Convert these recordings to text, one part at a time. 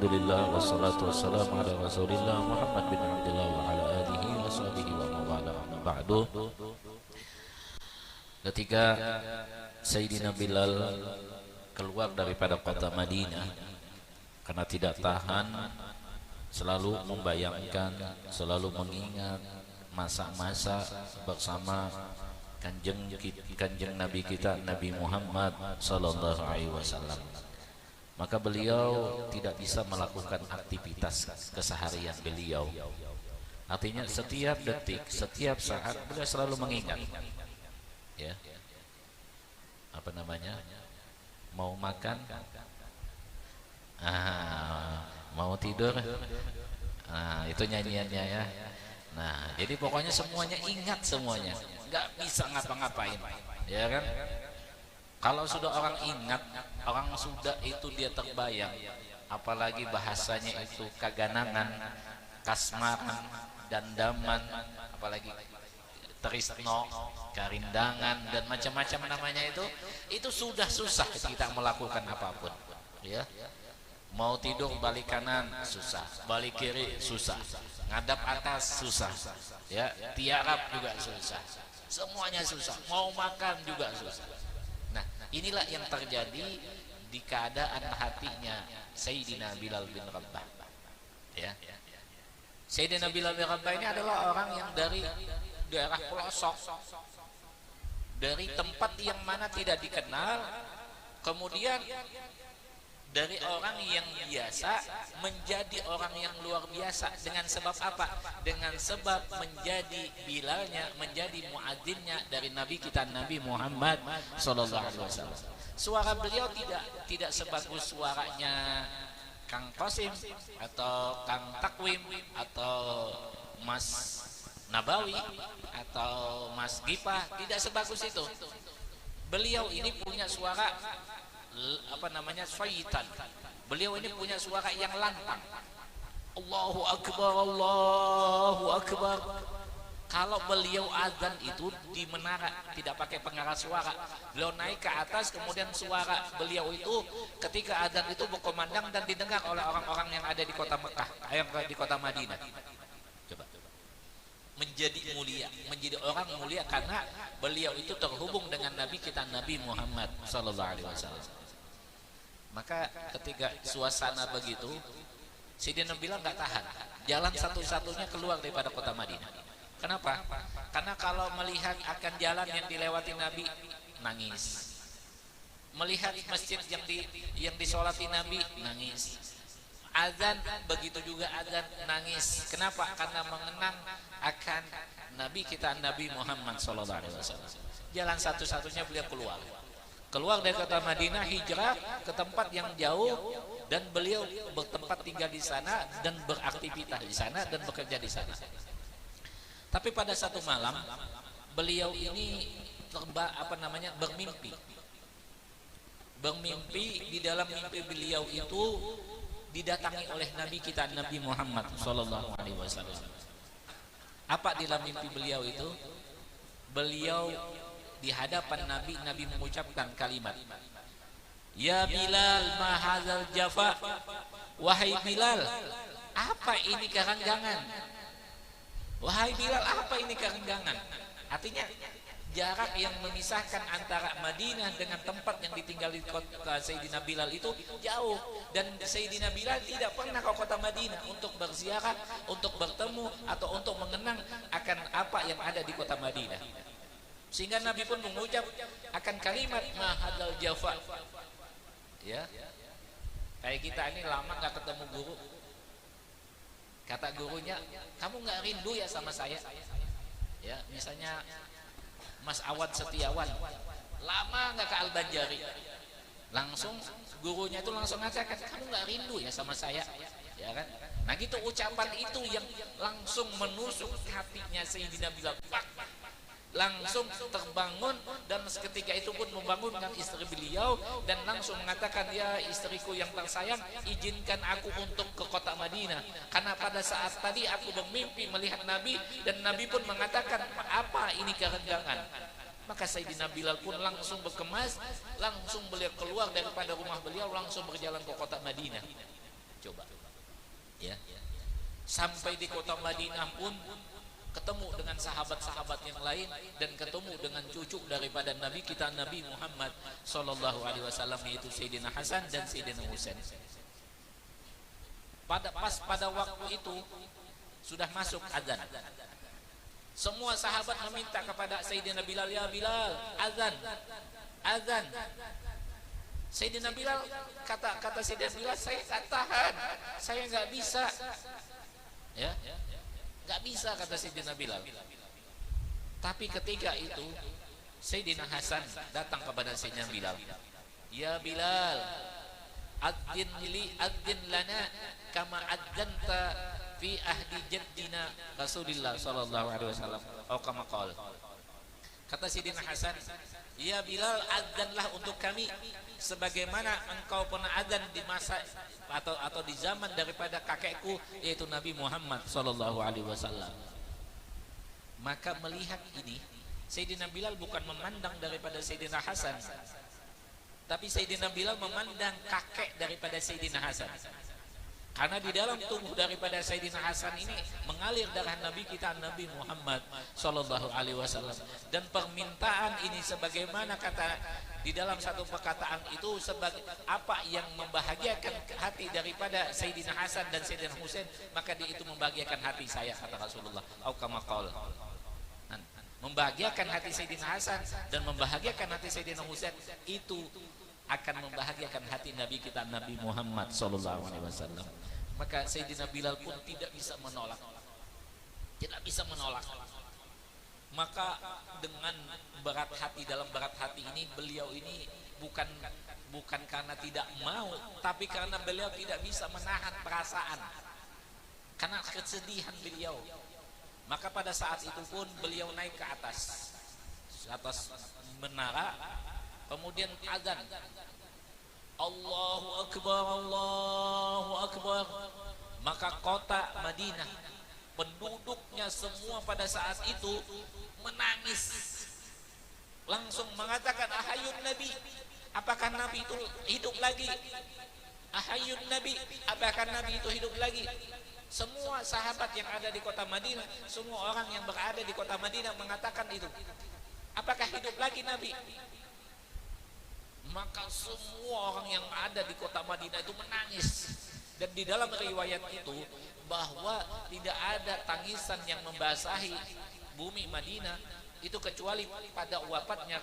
Alhamdulillah wassalatu wassalamu ala Rasulillah Muhammad bin Abdullah wa ala alihi wa sahbihi wa mawala amma ba'du. Ketika Sayyidina Bilal keluar daripada kota Madinah karena tidak tahan, selalu membayangkan, selalu mengingat masa-masa bersama kanjeng Nabi kita Nabi Muhammad sallallahu alaihi wasallam. Maka beliau tidak bisa melakukan aktivitas keseharian beliau. Artinya setiap detik, setiap saat beliau selalu mengingat, ya, apa namanya, mau makan, mau tidur, itu nyanyiannya ya. Nah, jadi pokoknya semuanya ingat semuanya, nggak bisa ngapa-ngapain, ya kan? Kalau sudah orang ingat, orang sudah itu dia terbayang, apalagi bahasanya itu kaganangan, kasmaran, dandaman, apalagi trisno, karindangan dan macam-macam namanya itu sudah susah kita melakukan apapun, ya. Mau tidur balik kanan susah, balik kiri susah, ngadap atas susah, ya, tiarap juga susah, semuanya susah, mau makan juga susah. Nah, inilah yang terjadi di keadaan hatinya Sayyidina Bilal bin Rabah, ya. Sayyidina Bilal bin Rabah ini adalah orang yang dari daerah pelosok, dari tempat yang mana tidak dikenal, kemudian dari orang yang biasa menjadi orang yang luar biasa. Dengan sebab apa? Dengan sebab menjadi Bilalnya, menjadi muadzinnya dari Nabi kita Nabi Muhammad sallallahu alaihi wasallam. Suara beliau tidak sebagus suaranya Kang Qasim atau Kang Takwim atau Mas Nabawi atau Mas Gipah, tidak sebagus itu. Beliau ini punya suara apa namanya, syaitan. Beliau ini punya suara yang lantang. Allahu Akbar, Allahu Akbar. Kalau beliau azan itu di menara, tidak pakai pengeras suara. Beliau naik ke atas, kemudian suara beliau itu ketika azan itu berkumandang dan didengar oleh orang-orang yang ada di kota Mekah, yang di kota Madinah. Coba. Menjadi mulia, menjadi orang mulia karena beliau itu terhubung dengan Nabi kita Nabi Muhammad sallallahu alaihi wasallam. Maka ketika suasana begitu, Sayyidina Bilal nggak tahan, jalan satu-satunya keluar daripada kota Madinah. Kenapa? Karena kalau melihat akan jalan yang dilewati Nabi, nangis. Melihat masjid yang disolati Nabi, nangis. Azan begitu juga azan, nangis. Kenapa? Karena mengenang akan Nabi kita Nabi Muhammad sallallahu alaihi wasallam. Jalan satu-satunya beliau keluar dari kota Madinah, hijrah ke tempat yang jauh, dan beliau bertempat tinggal di sana dan beraktivitas di sana dan bekerja di sana. Tapi pada satu malam beliau ini bermimpi. Di dalam mimpi beliau itu didatangi oleh Nabi kita Nabi Muhammad sallallahu alaihi wasallam. Apa di dalam mimpi beliau itu? Beliau di hadapan Nabi mengucapkan kalimat, "Ya Bilal, ma hadzal jafa." Wahai Bilal, apa ini kerenggangan? Wahai Bilal, apa ini kerenggangan? Artinya jarak yang memisahkan antara Madinah dengan tempat yang ditinggali Sayyidina Bilal itu jauh, dan Sayyidina Bilal tidak pernah ke kota Madinah untuk berziarah, untuk bertemu atau untuk mengenang akan apa yang ada di kota Madinah. Sehingga Nabi pun mengucap akan kalimat mahadal jafa, ya. Kayak kita ini lama nggak ketemu guru, kata gurunya, kamu nggak rindu ya sama saya, ya. Misalnya Mas Awad Setiawan lama nggak ke Al-Banjari, langsung gurunya itu langsung ngatakan, kamu nggak rindu ya sama saya, ya kan. Nah gitu, ucapan itu yang langsung menusuk hatinya Sayyidina Bilal, langsung terbangun, dan seketika itu pun membangunkan istri beliau dan langsung mengatakan, ya istriku yang tersayang, izinkan aku untuk ke kota Madinah, karena pada saat tadi aku bermimpi melihat Nabi dan Nabi pun mengatakan, apa ini kerenggangan. Maka Sayyidina Bilal pun langsung berkemas, langsung beliau keluar daripada rumah beliau, langsung berjalan ke kota Madinah. Coba ya, sampai di kota Madinah pun ketemu dengan sahabat-sahabat yang lain dan ketemu dengan cucu daripada Nabi kita, Nabi Muhammad sallallahu alaihi wasallam, yaitu Sayyidina Hasan dan Sayyidina Husain. Pada waktu itu sudah masuk azan. Semua sahabat meminta kepada Sayyidina Bilal, ya Bilal, azan, azan. Sayyidina Bilal, kata Sayyidina Bilal, saya tak tahan, saya nggak bisa, ya, nggak bisa, kata Sayyidina Bilal. Tapi ketika itu Sayyidina Hasan datang kepada Sayyidina Bilal, ya Bilal, adzin li, adzin lana kama adzanta fi ahdi jaddina Rasulullah sallallahu alaihi wasallam, atau kama qala. Kata Sayyidina Hasan, ya Bilal, adzanlah untuk kami sebagaimana engkau pernah adzan di masa atau di zaman daripada kakekku, yaitu Nabi Muhammad sallallahu alaihi wasallam. Maka melihat ini, Sayyidina Bilal bukan memandang daripada Sayyidina Hasan, tapi Sayyidina Bilal memandang kakek daripada Sayyidina Hasan. Karena di dalam tubuh daripada Sayyidina Hasan ini mengalir darah Nabi kita, Nabi Muhammad sallallahu alaihi wasallam. Dan permintaan ini sebagaimana kata di dalam satu perkataan itu, sebagai apa yang membahagiakan hati daripada Sayyidina Hasan dan Sayyidina Husain, maka dia itu membahagiakan hati saya, kata Rasulullah, au kama qala. Membahagiakan hati Sayyidina Hasan dan membahagiakan hati Sayyidina Husain itu akan membahagiakan hati Nabi kita, Nabi Muhammad sallallahu alaihi wasallam. Maka Sayyidina Bilal pun tidak bisa menolak, tidak bisa menolak. Maka dengan berat hati, dalam berat hati ini, beliau ini bukan karena tidak mau, tapi karena beliau tidak bisa menahan perasaan karena kesedihan beliau. Maka pada saat itu pun beliau naik ke atas menara, kemudian azan, Allahu Akbar, Allahu Akbar. Maka kota Madinah, penduduknya semua pada saat itu menangis, langsung mengatakan, ahayun Nabi, apakah Nabi itu hidup lagi? Ahayun Nabi, apakah Nabi itu hidup lagi? Semua sahabat yang ada di kota Madinah, semua orang yang berada di kota Madinah mengatakan itu, apakah hidup lagi Nabi? Maka semua orang yang ada di kota Madinah itu menangis. Dan di dalam riwayat itu bahwa tidak ada tangisan yang membasahi bumi Madinah itu kecuali pada wafatnya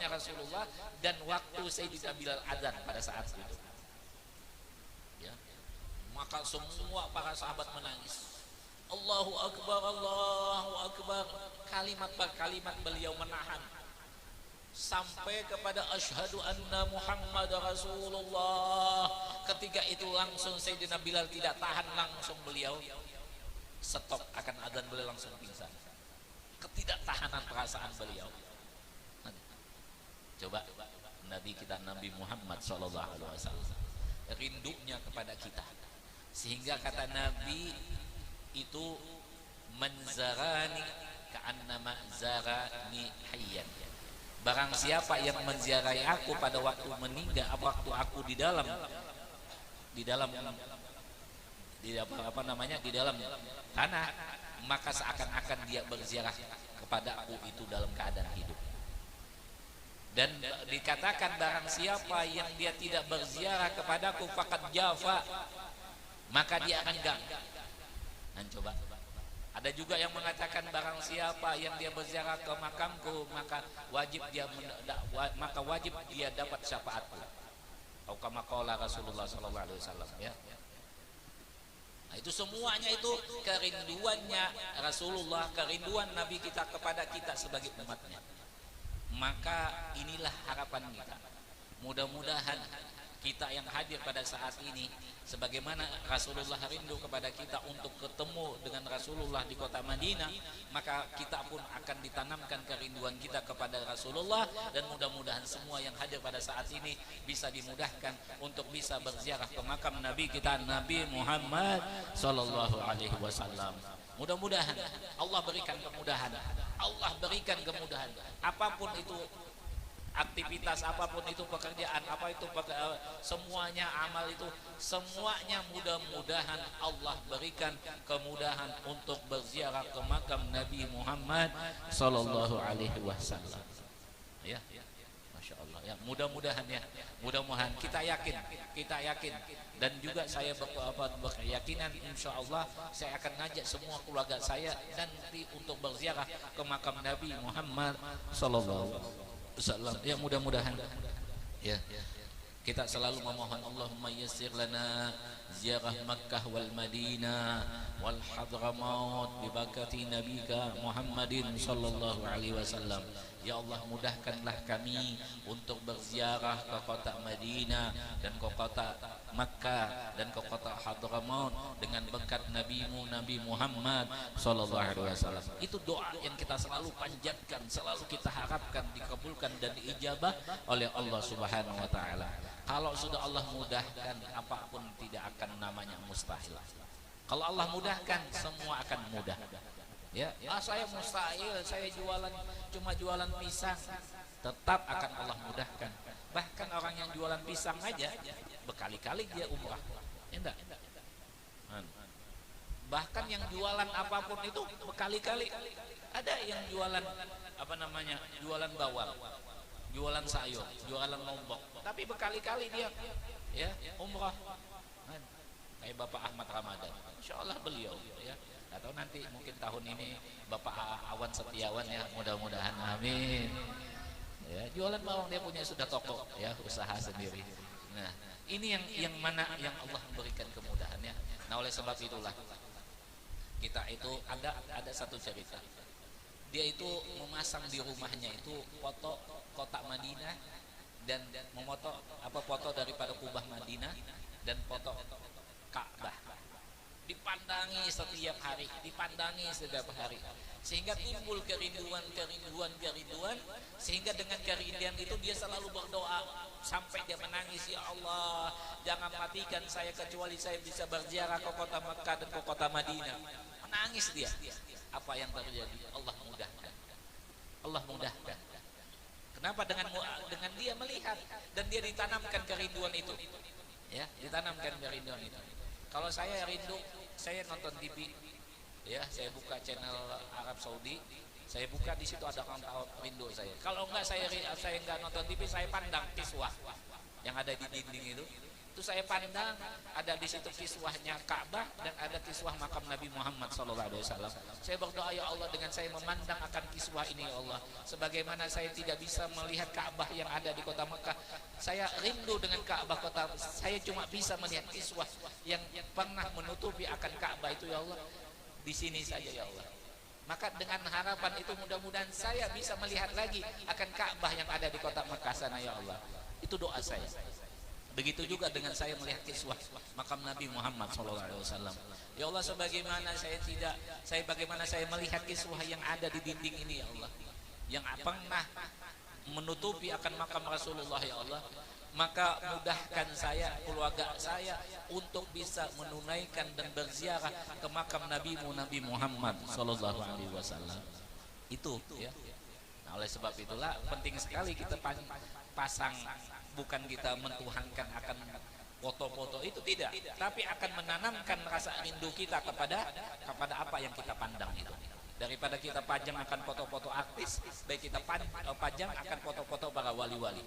Rasulullah dan waktu Sayyidina Bilal adzan pada saat itu. Ya. Maka semua para sahabat menangis. Allahu Akbar, Allahu Akbar. Kalimat per kalimat beliau menahan sampai kepada asyhadu anna Muhammad Rasulullah. Ketika itu langsung Sayyidina Bilal tidak tahan, langsung beliau stop akan adzan, beliau langsung pingsan. Ketidaktahanan perasaan beliau. Coba Nabi kita, Nabi Muhammad sallallahu alaihi wasallam, rindunya kepada kita, sehingga kata Nabi itu, manzarani ka'annama zarani hayyan. Barang siapa yang menziarahi aku pada waktu meninggal, waktu aku di dalam tanah, maka seakan-akan dia berziarah kepada aku itu dalam keadaan hidup. Dan dikatakan barang siapa yang dia tidak berziarah kepadaku faqad jafa, maka dia akan ganggu. Dan coba ada juga yang mengatakan barang siapa yang dia berziarah ke makamku, maka wajib dia dapat syafaatku. Atau kama qala Rasulullah sallallahu alaihi wasallam, ya. Nah, itu semuanya itu kerinduannya Rasulullah, kerinduan Nabi kita kepada kita sebagai umatnya. Maka inilah harapan kita. Mudah-mudahan kita yang hadir pada saat ini, sebagaimana Rasulullah rindu kepada kita untuk ketemu dengan Rasulullah di kota Madinah, maka kita pun akan ditanamkan kerinduan kita kepada Rasulullah. Dan mudah-mudahan semua yang hadir pada saat ini bisa dimudahkan untuk bisa berziarah ke makam Nabi kita, Nabi Muhammad sallallahu alaihi wasallam. Mudah-mudahan Allah berikan kemudahan, Allah berikan kemudahan. Apapun itu aktivitas apapun itu, pekerjaan apa itu, semuanya amal itu, semuanya mudah-mudahan Allah berikan kemudahan untuk berziarah ke makam Nabi Muhammad sallallahu alaihi wasallam. Ya, Masya Allah ya, mudah-mudahan ya, mudah-mudahan kita yakin dan juga saya berkeyakinan insya Allah saya akan ngajak semua keluarga saya nanti untuk berziarah ke makam Nabi Muhammad sallallahu alaihi wasallam ya, mudah-mudahan ya. Kita selalu memohon Allahumma yassir lana ziarah Makkah wal Madinah wal Hadramaut bi barakati nabika Muhammadin sallallahu alaihi wasallam. Ya Allah, mudahkanlah kami untuk berziarah ke kota Madinah dan ke kota Makkah dan ke kota Hadramaut dengan berkat Nabi-Mu Nabi Muhammad sallallahu alaihi wasallam. Itu doa yang kita selalu panjatkan, selalu kita harapkan dikabulkan dan diijabah oleh Allah Subhanahu wa taala. Kalau sudah Allah mudahkan, apapun tidak akan namanya mustahil. Kalau Allah mudahkan, semua akan mudah. Ya, saya mustahil, saya cuma jualan pisang, tetap akan Allah mudahkan. Bahkan orang yang jualan pisang aja berkali-kali dia umrah, enggak? Bahkan yang jualan apapun itu berkali-kali. Ada yang jualan apa namanya, jualan bawang, jualan sayur, jualan lombok, tapi berkali-kali dia ya umrah. Kayak Bapak Ahmad Ramadan, insya Allah beliau ya, atau nanti mungkin tahun ini Bapak Awan Setiawan ya, mudah-mudahan amin ya, jualan bawang, dia punya sudah toko ya, usaha sendiri. Nah ini yang mana yang Allah memberikan kemudahannya. Nah oleh sebab itulah kita itu ada satu cerita, dia itu memasang di rumahnya itu foto kota Madinah dan memoto foto daripada Kubah Madinah dan foto Ka'bah, dipandangi setiap hari, sehingga timbul kerinduan, sehingga dengan kerinduan itu dia selalu berdoa sampai dia menangis, ya Allah jangan matikan saya kecuali saya bisa berziarah ke kota Mekah dan ke kota Madinah. Menangis dia. Apa yang terjadi? Allah mudahkan. Kenapa? Dengan dia melihat dan dia ditanamkan kerinduan itu ya, ditanamkan kerinduan itu. Kalau saya rindu, saya nonton TV ya, saya buka channel Arab Saudi, saya buka di situ ada orang rindu saya. Kalau enggak saya enggak nonton TV, saya pandang kiswah yang ada di dinding itu saya pandang, ada di situ kiswahnya Ka'bah dan ada kiswah makam Nabi Muhammad sallallahu alaihi wasallam. Saya berdoa, ya Allah, dengan saya memandang akan kiswah ini, ya Allah, sebagaimana saya tidak bisa melihat Ka'bah yang ada di kota Mekah, saya rindu dengan Ka'bah kota, saya cuma bisa melihat kiswah yang pernah menutupi akan Ka'bah itu, ya Allah, di sini saja, ya Allah. Maka dengan harapan itu mudah-mudahan saya bisa melihat lagi akan Ka'bah yang ada di kota Mekah sana, ya Allah. Itu doa saya. Begitu juga dengan saya melihat kiswah makam Nabi Muhammad SAW. Ya Allah, bagaimana saya melihat kiswah yang ada di dinding ini, ya Allah, yang pernah menutupi akan makam Rasulullah, ya Allah. Maka mudahkan saya, keluarga saya untuk bisa menunaikan dan berziarah ke makam Nabi Muhammad SAW. Itu ya. Nah, oleh sebab itulah penting sekali kita pasang, bukan kita mentuhankan akan foto-foto itu, tidak, tapi akan menanamkan rasa rindu kita kepada apa yang kita pandang itu. Daripada kita pajang akan foto-foto artis, baik kita pajang akan foto-foto para wali-wali.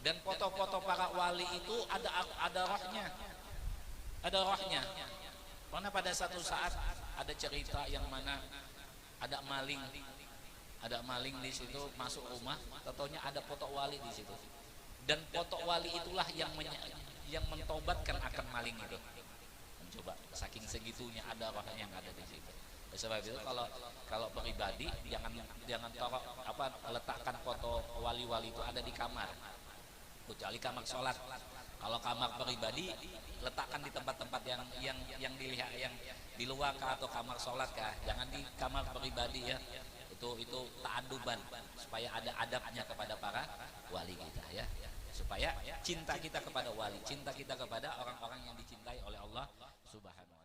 Dan foto-foto para wali itu ada rohnya. Karena pada satu saat ada cerita yang mana ada maling di situ masuk rumah, tentunya ada foto wali di situ. Dan foto wali itulah yang mentobatkan akan maling itu. Mencoba, saking segitunya ada roh yang ada di situ. Sebab itu kalau pribadi jangan letakkan foto wali-wali itu ada di kamar, kecuali kamar sholat. Kalau kamar pribadi letakkan di tempat-tempat yang dilihat, yang di luar kah, atau kamar sholat kah, jangan di kamar pribadi ya. Itu ta'aduban, supaya ada adabnya kepada para wali kita ya, supaya cinta kita kepada wali, cinta kita kepada orang-orang yang dicintai oleh Allah Subhanahu